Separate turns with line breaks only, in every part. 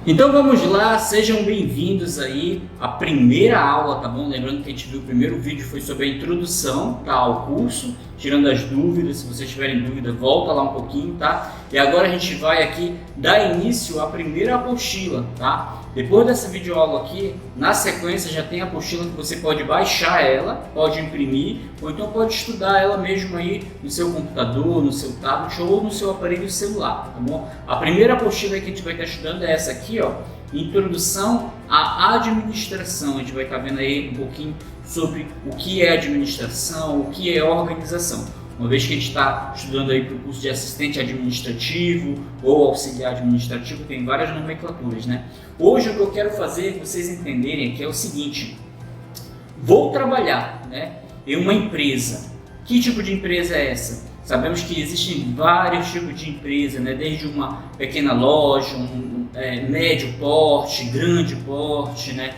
Então vamos lá, sejam bem-vindos aí à primeira aula, tá bom? Lembrando que a gente viu o primeiro vídeo foi sobre a introdução, tá, ao curso, tirando as dúvidas. Se vocês tiverem dúvida, volta lá um pouquinho, tá? E agora a gente vai aqui dar início à primeira apostila, tá? Depois dessa videoaula aqui, na sequência já tem a apostila que você pode baixar ela, pode imprimir, ou então pode estudar ela mesmo aí no seu computador, no seu tablet ou no seu aparelho celular, tá bom? A primeira apostila que a gente vai estar estudando é essa aqui, ó, Introdução à Administração. A gente vai estar vendo aí um pouquinho sobre o que é administração, o que é organização. Uma vez que a gente está estudando aí para o curso de assistente administrativo ou auxiliar administrativo, tem várias nomenclaturas, né? Hoje o que eu quero fazer, vocês entenderem aqui, é o seguinte: vou trabalhar, né, em uma empresa. Que tipo de empresa é essa? Sabemos que existem vários tipos de empresa, né? Desde uma pequena loja, médio porte, grande porte, né?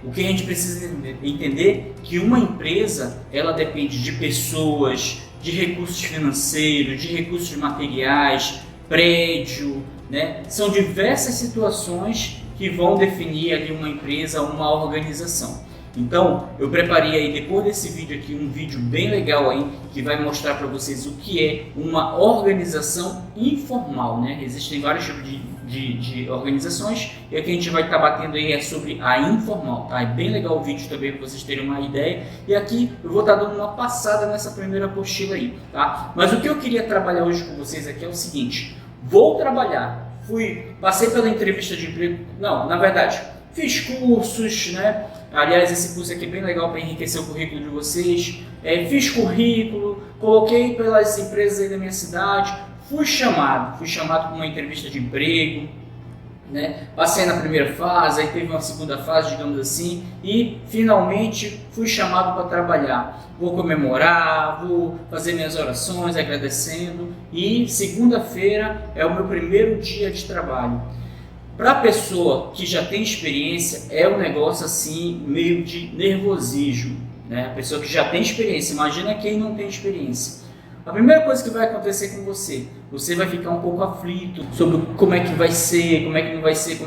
O que a gente precisa entender é que uma empresa, ela depende de pessoas, de recursos financeiros, de recursos materiais, prédio, né? São diversas situações que vão definir ali uma empresa, uma organização. Então, eu preparei aí depois desse vídeo aqui um vídeo bem legal aí que vai mostrar para vocês o que é uma organização informal, né? Existem vários tipos de organizações e aqui a gente vai estar batendo aí é sobre a informal, tá? É bem legal o vídeo também para vocês terem uma ideia. E aqui eu vou estar dando uma passada nessa primeira apostila aí, tá? Mas o que eu queria trabalhar hoje com vocês aqui é o seguinte: vou trabalhar, passei pela entrevista de emprego, não, na verdade, fiz cursos, né? Aliás, esse curso aqui é bem legal para enriquecer o currículo de vocês. Fiz currículo, coloquei pelas empresas aí da minha cidade, fui chamado para uma entrevista de emprego, né? Passei na primeira fase, aí teve uma segunda fase, digamos assim, e finalmente fui chamado para trabalhar. Vou comemorar, vou fazer minhas orações agradecendo, e segunda-feira é o meu primeiro dia de trabalho. Para a pessoa que já tem experiência, é um negócio assim, meio de nervosismo, né? A pessoa que já tem experiência, imagina quem não tem experiência. A primeira coisa que vai acontecer com você vai ficar um pouco aflito sobre como é que vai ser, como é que não vai ser,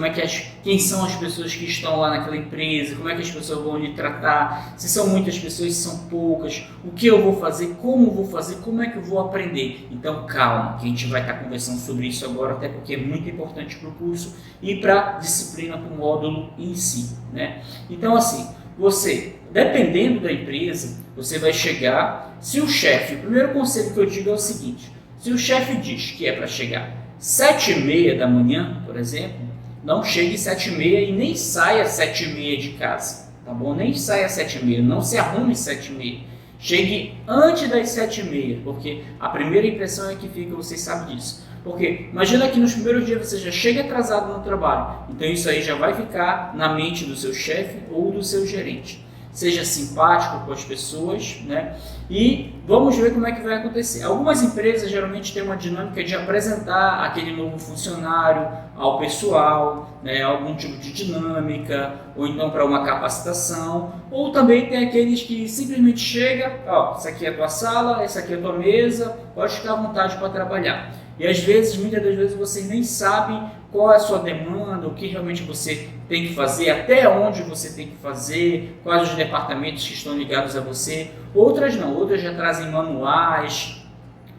quem são as pessoas que estão lá naquela empresa, como é que as pessoas vão lhe tratar, se são muitas pessoas, se são poucas, o que eu vou fazer, como é que eu vou aprender. Então calma, que a gente vai estar conversando sobre isso agora, até porque é muito importante para o curso e para a disciplina, para o módulo em si, né? Então assim, você, dependendo da empresa, você vai chegar, se o chefe, o primeiro conselho que eu digo é o seguinte: se o chefe diz que é para chegar 7h30 da manhã, por exemplo, não chegue 7h30 e nem saia 7h30 de casa, tá bom? Nem saia 7h30, não se arrume 7h30. Chegue antes das 7h30, porque a primeira impressão é que fica, vocês sabem disso. Porque imagina que nos primeiros dias você já chega atrasado no trabalho, então isso aí já vai ficar na mente do seu chefe ou do seu gerente. Seja simpático com as pessoas, né? E vamos ver como é que vai acontecer. Algumas empresas geralmente têm uma dinâmica de apresentar aquele novo funcionário ao pessoal, né? Algum tipo de dinâmica, ou então para uma capacitação, ou também tem aqueles que simplesmente chega, ó, essa aqui é a tua sala, essa aqui é a tua mesa, pode ficar à vontade para trabalhar. E às vezes, muitas das vezes, você nem sabe qual é a sua demanda, o que realmente você tem que fazer, até onde você tem que fazer, quais os departamentos que estão ligados a você. Outras não, outras já trazem manuais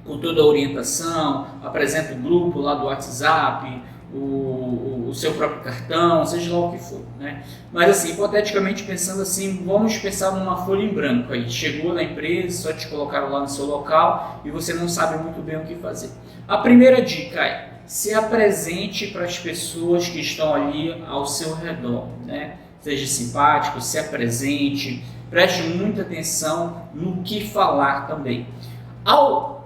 com toda a orientação, apresenta o grupo lá do WhatsApp, o seu próprio cartão, seja lá o que for, né? Mas assim, hipoteticamente pensando assim, vamos pensar numa folha em branco aí. Chegou na empresa, só te colocaram lá no seu local e você não sabe muito bem o que fazer. A primeira dica é: se apresente para as pessoas que estão ali ao seu redor, né? Seja simpático, se apresente, preste muita atenção no que falar também.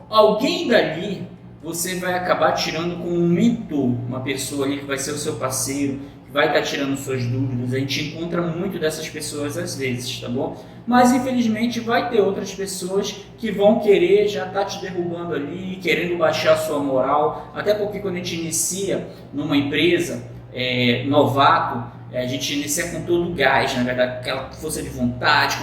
Alguém dali você vai acabar tirando como um mentor, uma pessoa ali que vai ser o seu parceiro, que vai estar tirando suas dúvidas. A gente encontra muito dessas pessoas às vezes, tá bom? Mas infelizmente vai ter outras pessoas que vão querer já estar te derrubando ali, querendo baixar a sua moral, até porque quando a gente inicia numa empresa, novato, a gente inicia com todo o gás, na verdade, aquela força de vontade,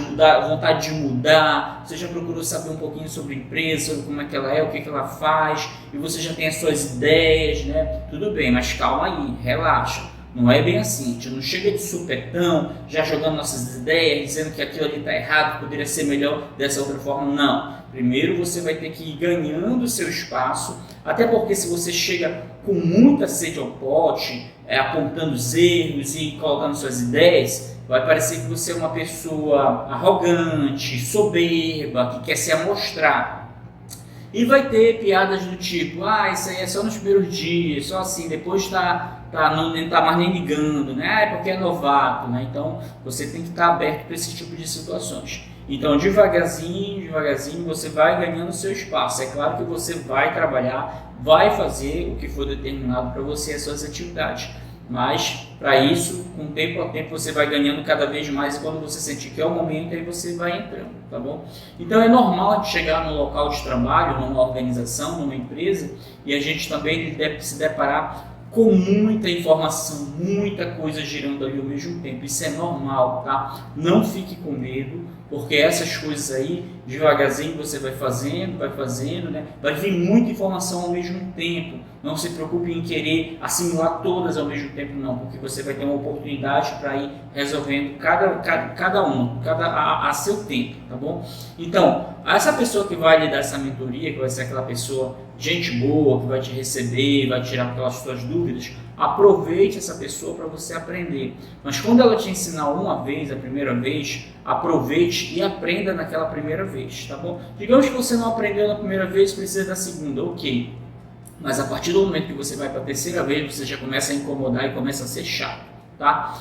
vontade de mudar. Você já procurou saber um pouquinho sobre a empresa, sobre como é que ela é, o que ela faz, e você já tem as suas ideias, né? Tudo bem, mas calma aí, relaxa. Não é bem assim, a gente não chega de supetão, já jogando nossas ideias, dizendo que aquilo ali está errado, poderia ser melhor dessa outra forma. Não. Primeiro você vai ter que ir ganhando o seu espaço, até porque se você chega com muita sede ao pote, apontando os erros e colocando suas ideias, vai parecer que você é uma pessoa arrogante, soberba, que quer se amostrar. E vai ter piadas do tipo, isso aí é só nos primeiros dias, só assim, depois não tá mais nem ligando, né? É porque é novato, né? Então você tem que estar aberto para esse tipo de situações. Então devagarzinho você vai ganhando seu espaço. É claro que você vai trabalhar, vai fazer o que for determinado para você, as suas atividades. Mas para isso, com tempo a tempo, você vai ganhando cada vez mais, e quando você sentir que é o momento, aí você vai entrando, tá bom? Então é normal chegar no local de trabalho, numa organização, numa empresa, e a gente também deve se deparar com muita informação, muita coisa girando ali ao mesmo tempo. Isso é normal, tá? Não fique com medo, porque essas coisas aí, devagarzinho você vai fazendo, né? Vai vir muita informação ao mesmo tempo. Não se preocupe em querer assimilar todas ao mesmo tempo, não, porque você vai ter uma oportunidade para ir resolvendo cada uma a seu tempo, tá bom? Então, essa pessoa que vai lhe dar essa mentoria, que vai ser aquela pessoa, gente boa, que vai te receber, vai tirar aquelas suas dúvidas, aproveite essa pessoa para você aprender. Mas quando ela te ensinar uma vez, a primeira vez, aproveite e aprenda naquela primeira vez, tá bom? Digamos que você não aprendeu na primeira vez, precisa da segunda, ok. Mas a partir do momento que você vai para a terceira vez, você já começa a incomodar e começa a ser chato, tá?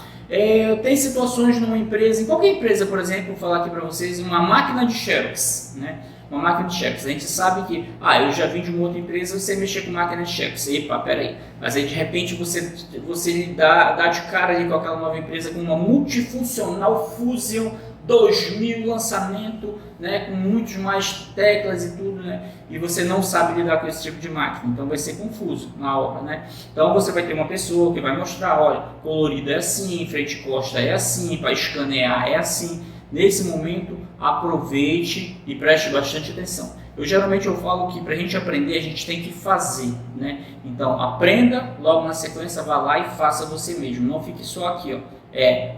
Tem situações numa empresa, em qualquer empresa, por exemplo, vou falar aqui para vocês, uma máquina de xerox, né? Uma máquina de xerox. A gente sabe que, eu já vim de uma outra empresa, você mexer com máquina de xerox. Epa, peraí. Mas aí de repente você dá de cara ali com aquela nova empresa com uma multifuncional Fusion 2000 lançamento, né, com muitos mais teclas e tudo, né, e você não sabe lidar com esse tipo de máquina, então vai ser confuso na hora, né? Então você vai ter uma pessoa que vai mostrar, olha, colorido é assim, frente e costa é assim, para escanear é assim. Nesse momento, aproveite e preste bastante atenção. Geralmente eu falo que para a gente aprender, a gente tem que fazer, né? Então aprenda, logo na sequência vá lá e faça você mesmo, não fique só aqui, ó.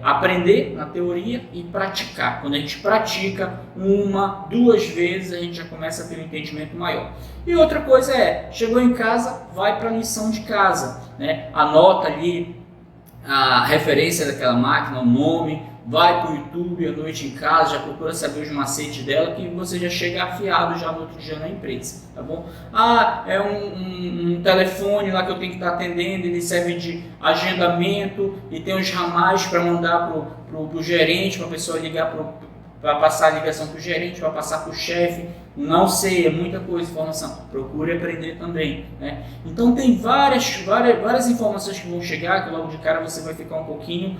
Aprender na teoria e praticar. Quando a gente pratica uma, duas vezes, a gente já começa a ter um entendimento maior. E outra coisa chegou em casa, vai para a lição de casa, né? Anota ali a referência daquela máquina, o nome, vai para o YouTube à noite em casa, já procura saber os macetes dela, que você já chega afiado já no outro dia na empresa, tá bom? É um telefone lá que eu tenho que estar atendendo, ele serve de agendamento e tem uns ramais para mandar pro gerente, para a pessoa ligar para passar a ligação para o gerente, para passar para o chefe. Não sei, é muita coisa, informação. Procure aprender também, né? Então tem várias informações que vão chegar, que logo de cara você vai ficar um pouquinho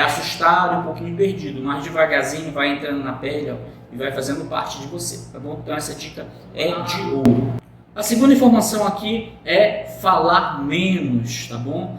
assustado, um pouquinho perdido, mas devagarzinho vai entrando na pele, ó, e vai fazendo parte de você, tá bom? Então essa dica é de ouro. A segunda informação aqui é falar menos, tá bom?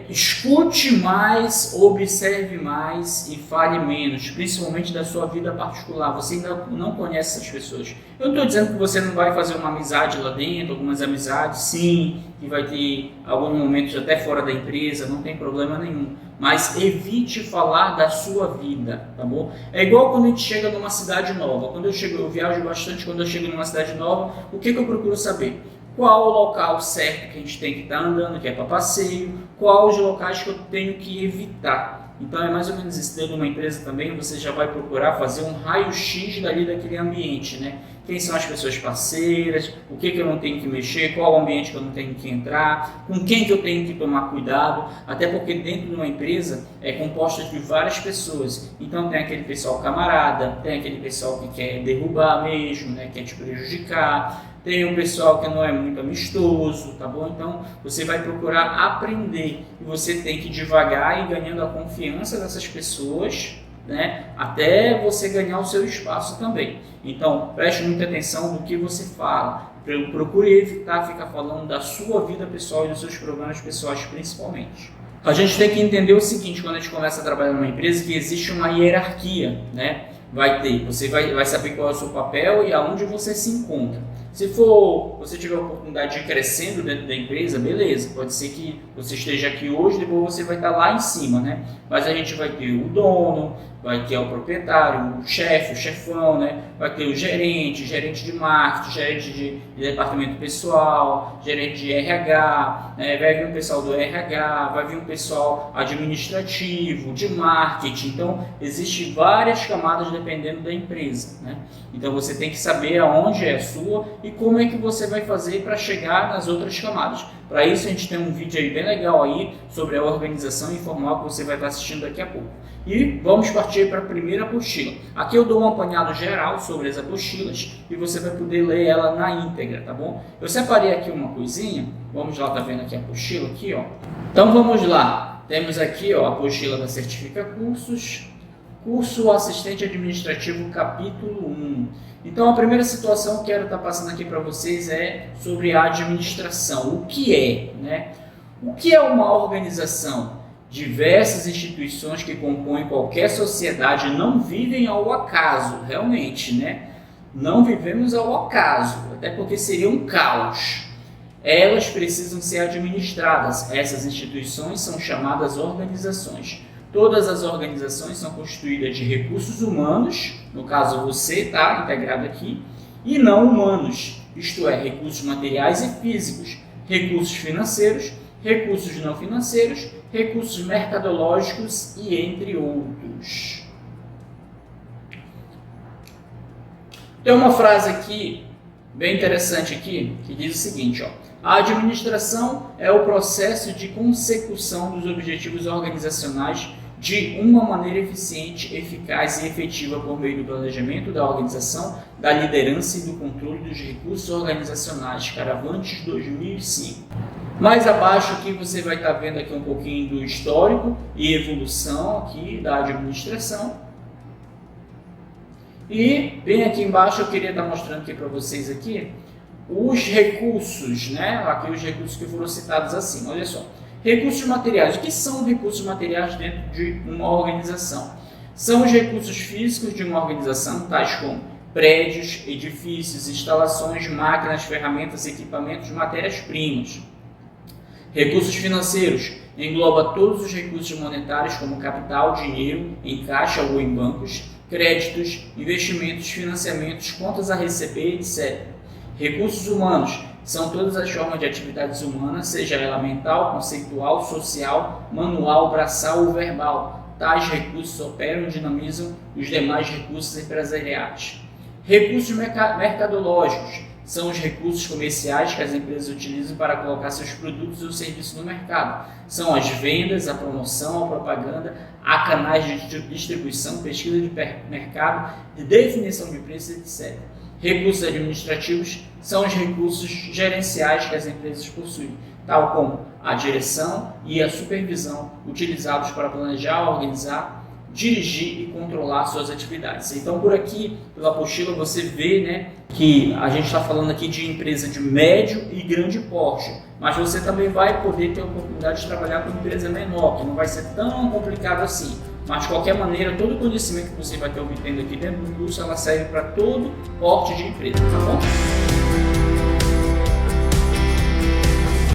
Escute mais, observe mais e fale menos, principalmente da sua vida particular. Você ainda não conhece essas pessoas. Eu não estou dizendo que você não vai fazer uma amizade lá dentro, algumas amizades, sim, que vai ter alguns momentos até fora da empresa, não tem problema nenhum. Mas evite falar da sua vida, tá bom? É igual quando a gente chega numa cidade nova. Eu viajo bastante, quando eu chego numa cidade nova, o que eu procuro saber? Qual o local certo que a gente tem que estar andando, que é para passeio, qual os locais que eu tenho que evitar. Então é mais ou menos isso. Dentro de uma empresa também você já vai procurar fazer um raio-x daquele ambiente, né? Quem são as pessoas parceiras, o que eu não tenho que mexer, qual o ambiente que eu não tenho que entrar, com quem que eu tenho que tomar cuidado, até porque dentro de uma empresa é composta de várias pessoas. Então tem aquele pessoal camarada, tem aquele pessoal que quer derrubar mesmo, né? Quer te prejudicar. Tem um pessoal que não é muito amistoso, tá bom? Então você vai procurar aprender e você tem que devagar ir ganhando a confiança dessas pessoas, né? Até você ganhar o seu espaço também. Então preste muita atenção no que você fala. Procure evitar ficar falando da sua vida pessoal e dos seus problemas pessoais principalmente. A gente tem que entender o seguinte, quando a gente começa a trabalhar numa empresa, que existe uma hierarquia, né? Você vai saber qual é o seu papel e aonde você se encontra. Se você tiver a oportunidade de ir crescendo dentro da empresa, beleza, pode ser que você esteja aqui hoje, depois você vai estar lá em cima, né? Mas a gente vai ter o dono, vai ter o proprietário, o chefe, o chefão, né? Vai ter o gerente de marketing, gerente de departamento pessoal, gerente de RH, né? Vai vir um pessoal do RH, vai vir um pessoal administrativo, de marketing. Então, existem várias camadas dependendo da empresa, né? Então, você tem que saber aonde é a sua e como é que você vai fazer para chegar nas outras camadas. Para isso, a gente tem um vídeo aí bem legal aí sobre a organização informal que você vai estar assistindo daqui a pouco. E vamos partir para a primeira apostila. Aqui eu dou um apanhado geral sobre as apostilas e você vai poder ler ela na íntegra, tá bom? Eu separei aqui uma coisinha, vamos lá, tá vendo aqui a apostila aqui, ó. Então vamos lá, temos aqui, ó, a apostila da Certifica Cursos, curso Assistente Administrativo, capítulo 1. Então a primeira situação que eu quero estar passando aqui para vocês é sobre a administração. O que é, né? O que é uma organização? Diversas instituições que compõem qualquer sociedade não vivem ao acaso, realmente, né? Não vivemos ao acaso, até porque seria um caos. Elas precisam ser administradas. Essas instituições são chamadas organizações. Todas as organizações são constituídas de recursos humanos, no caso você está integrado aqui, e não humanos, isto é, recursos materiais e físicos, recursos financeiros, recursos não financeiros, recursos mercadológicos e entre outros. Tem uma frase aqui, bem interessante aqui, que diz o seguinte, ó: a administração é o processo de consecução dos objetivos organizacionais de uma maneira eficiente, eficaz e efetiva por meio do planejamento da organização, da liderança e do controle dos recursos organizacionais. Caravantes 2005. Mais abaixo aqui você vai estar vendo aqui um pouquinho do histórico e evolução aqui da administração. E bem aqui embaixo eu queria estar mostrando aqui para vocês aqui os recursos, né? Aqui os recursos que foram citados acima. Olha só. Recursos materiais. O que são recursos materiais dentro de uma organização? São os recursos físicos de uma organização, tais como prédios, edifícios, instalações, máquinas, ferramentas, equipamentos, matérias-primas. Recursos financeiros. Engloba todos os recursos monetários como capital, dinheiro, em caixa ou em bancos, créditos, investimentos, financiamentos, contas a receber, etc. Recursos humanos. São todas as formas de atividades humanas, seja ela mental, conceitual, social, manual, braçal ou verbal. Tais recursos operam e dinamizam os demais recursos empresariais. Recursos mercadológicos. São os recursos comerciais que as empresas utilizam para colocar seus produtos ou serviços no mercado. São as vendas, a promoção, a propaganda, há canais de distribuição, pesquisa de mercado, de definição de preços, etc. Recursos administrativos são os recursos gerenciais que as empresas possuem, tal como a direção e a supervisão, utilizados para planejar, organizar, dirigir e controlar suas atividades. Então, por aqui, pela apostila, você vê, né, que a gente está falando aqui de empresa de médio e grande porte, mas você também vai poder ter a oportunidade de trabalhar com empresa menor, que não vai ser tão complicado assim. Mas, de qualquer maneira, todo o conhecimento que você vai ter obtendo aqui dentro do curso, ela serve para todo porte de empresa, tá bom?